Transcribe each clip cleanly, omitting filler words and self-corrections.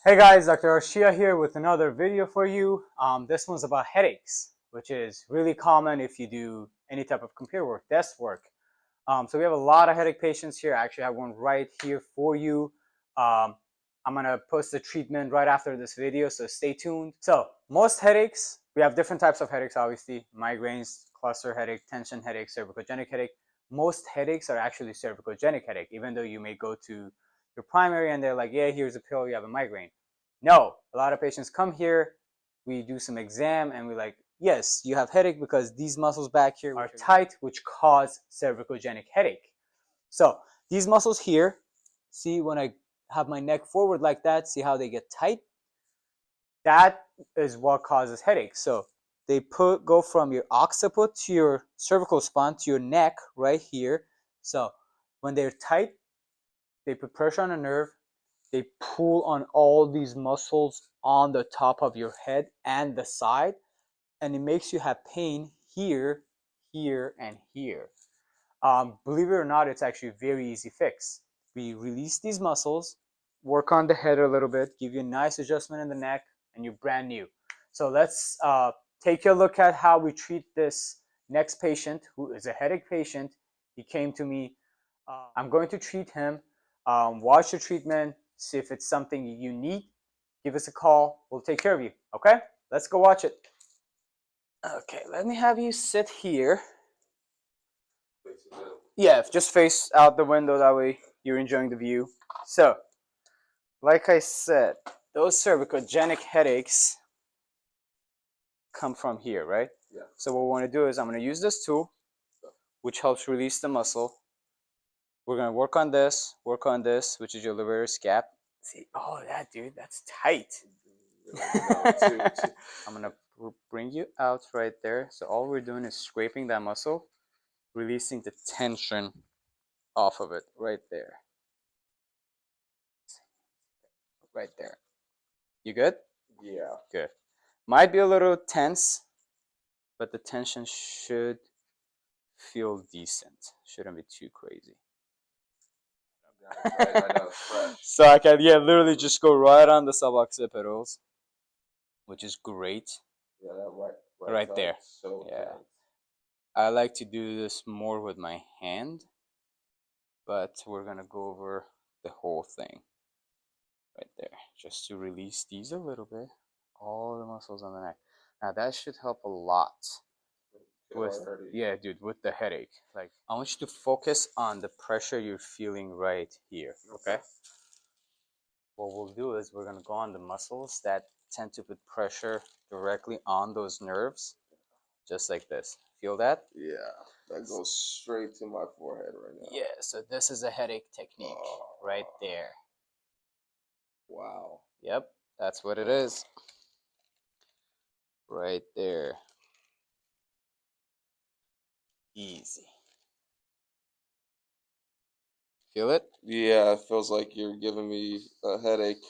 Hey guys, Dr. Arshia here with another video for you. This one's about headaches, which is really common if you do any type of computer work, desk work. So we have a lot of headache patients here. I actually have one right here for you. I'm gonna post the treatment right after this video, so stay tuned. So most headaches, we have different types of headaches, obviously. Migraines, cluster headache, tension headache, cervicogenic headache. Most headaches are actually cervicogenic headache, even though you may go to your primary and they're like, yeah, here's a pill, you have a migraine. No, a lot of patients come here, we do some exam and we're like, yes, you have headache because these muscles back here are tight, which cause cervicogenic headache. So these muscles here, see when I have my neck forward like that, see how they get tight? That is what causes headache. So they go from your occiput to your cervical spine to your neck right here. So when they're tight, they put pressure on a nerve, they pull on all these muscles on the top of your head and the side, and it makes you have pain here, here, and here. Believe it or not, it's actually a very easy fix. We release these muscles, work on the head a little bit, give you a nice adjustment in the neck, and you're brand new. So let's take a look at how we treat this next patient who is a headache patient. He came to me. I'm going to treat him, watch the treatment, see if it's something you need. Give us a call. We'll take care of you. Okay? Let's go watch it. Okay, let me have you sit here. Yeah, just face out the window, that way you're enjoying the view. So, like I said, those cervicogenic headaches come from here, right? Yeah. So what we want to do is I'm going to use this tool, which helps release the muscle. We're going to work on this, which is your levator scap. See, oh, that dude, that's tight. I'm going to bring you out right there. So all we're doing is scraping that muscle, releasing the tension off of it right there. Right there. You good? Yeah. Good. Might be a little tense, but the tension should feel decent. Shouldn't be too crazy. I know it's fresh. So I can, yeah, literally just go right on the suboccipitals, which is great. Yeah, that Right there. So Yeah. tense. I like to do this more with my hand, but we're gonna go over the whole thing right there, just to release these a little bit, all the muscles on the neck. Now that should help a lot with, yeah, dude, with the headache. Like, I want you to focus on the pressure you're feeling right here. Okay. What we'll do is we're gonna go on the muscles that tend to put pressure directly on those nerves, just like this. Feel that? Yeah, that goes straight to my forehead right now. Yeah, so this is a headache technique right there. Wow. Yep, that's what it is. Right there. Easy. Feel it? Yeah, it feels like you're giving me a headache.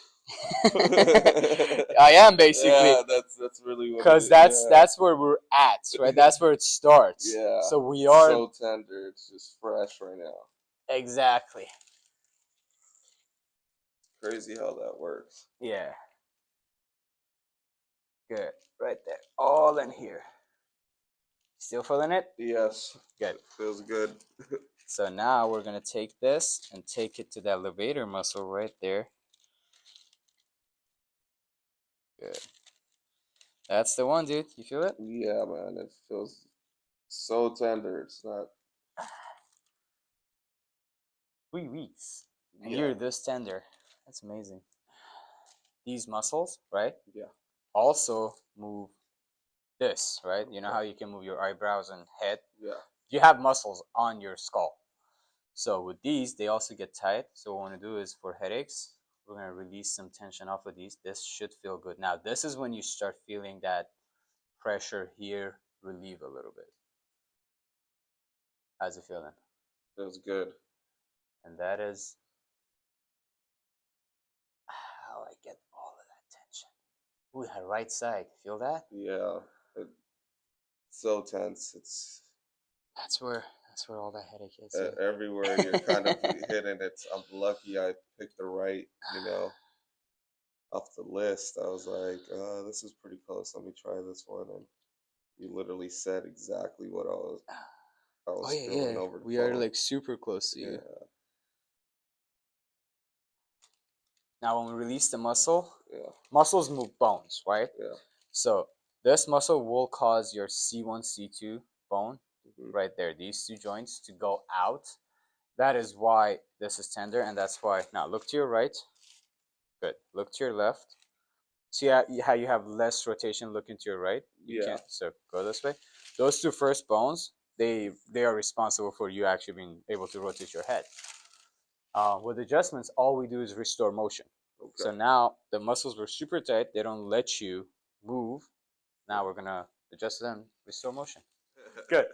I am basically. Yeah, that's really what. Because that's where we're at, right? That's where it starts. Yeah. So we are so tender. It's just fresh right now. Exactly. Crazy how that works. Yeah. Good. Right there. All in here. Still feeling it? Yes. Good. It feels good. So now we're going to take this and take it to that levator muscle right there. Good. That's the one, dude. You feel it? Yeah, man. It feels so tender. It's not. 3 weeks. And Yeah. you're this tender. That's amazing. These muscles, right? Yeah. Also move this, right? You know how you can move your eyebrows and head? Yeah. You have muscles on your skull. So with these, they also get tight. So what we want to do is for headaches, we're going to release some tension off of these. This should feel good. Now, this is when you start feeling that pressure here relieve a little bit. How's it feeling? Feels good. And that is how I get all of that tension. Ooh, that right side. Feel that? Yeah. It's so tense. That's where all that headache is. Everywhere you're kind of hitting it. I'm lucky I picked the right, off the list. I was like, this is pretty close. Let me try this one. And you literally said exactly what I Oh was yeah, feeling yeah. over the We are phone. like super close to you. Yeah, Now, when we release the muscle, yeah, muscles move bones, right? yeah. So this muscle will cause your C1, C2 bone Mhm. right there, these two joints to go out. That is why this is tender, and that's why. Now look to your right. Good. Look to your left. See how you have less rotation looking to your right? You Yeah. can't. So go this way. Those two first bones, they are responsible for you actually being able to rotate your head. With adjustments, all we do is restore motion. Okay. So now the muscles were super tight. They don't let you move. Now we're going to adjust them, restore motion. Good.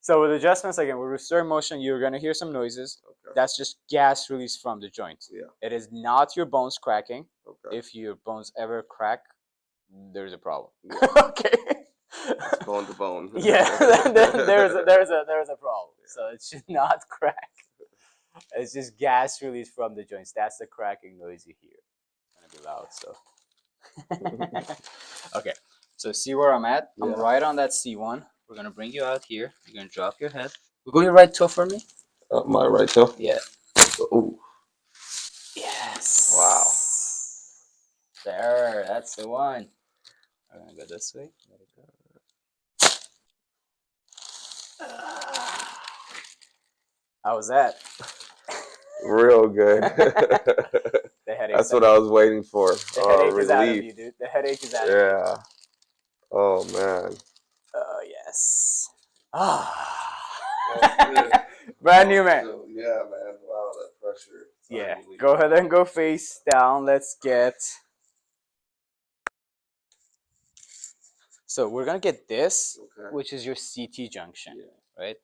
So with adjustments, again, with restore motion, you're going to hear some noises. Okay. That's just gas release from the joint. Yeah. It is not your bones cracking. Okay. If your bones ever crack, there's a problem. Yeah. Okay. It's bone to bone. Yeah, then there's a problem. Yeah. So it should not crack. It's just gas release from the joints. That's the cracking noise you hear. It's gonna be loud. So okay. So see where I'm at? I'm Yeah. right on that C1. We're gonna bring you out here. You're gonna drop your head. Go your right toe for me. My right toe. Yeah. Ooh. Yes. Wow. There. That's the one. We're gonna go this way. Let it go. How was that? Real good. The headache. That's what I was waiting for. The headache is out of Relief. you, dude. The headache is out of you. Yeah. Oh man. Oh yes. Ah. Good. Brand new, man. Yeah, man. Wow, that pressure. Yeah. Go ahead and go face down. Let's get. So we're gonna get this, Okay. which is your CT junction, Yeah. right?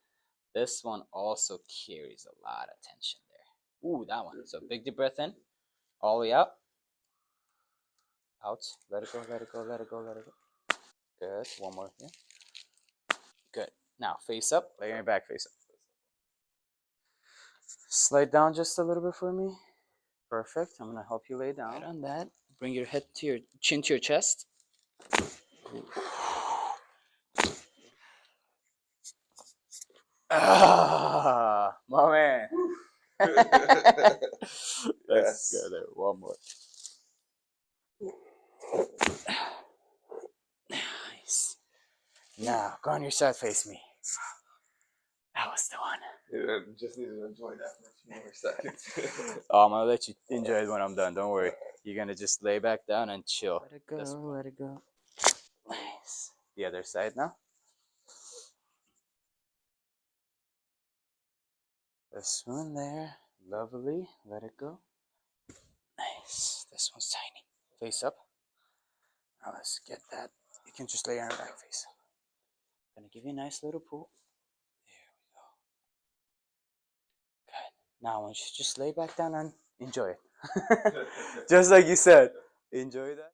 This one also carries a lot of tension there. Ooh, that one. So big deep breath in, all the way out. Out. Let it go. Let it go. Let it go. Let it go. Good. One more here. Good. Now face up. Lay your back face up. Slide down just a little bit for me. Perfect. I'm gonna help you lay down. Right on that. Bring your head to your chin to your chest. Ah, my man. Let's go there. One more. Nice. Now go on your side, face me. That was the one. Yeah, just need to enjoy that for a few more seconds. Oh, I'm gonna let you enjoy it when I'm done. Don't worry. You're gonna just lay back down and chill. Let it go. Let it go. Nice. The other side now. This one there. Lovely. Let it go. Nice. This one's tiny. Face up. Now let's get that. You can just lay on your back face. Gonna give you a nice little pull. There we go. Good. Now I want you to just lay back down and enjoy it. Just like you said. Enjoy that.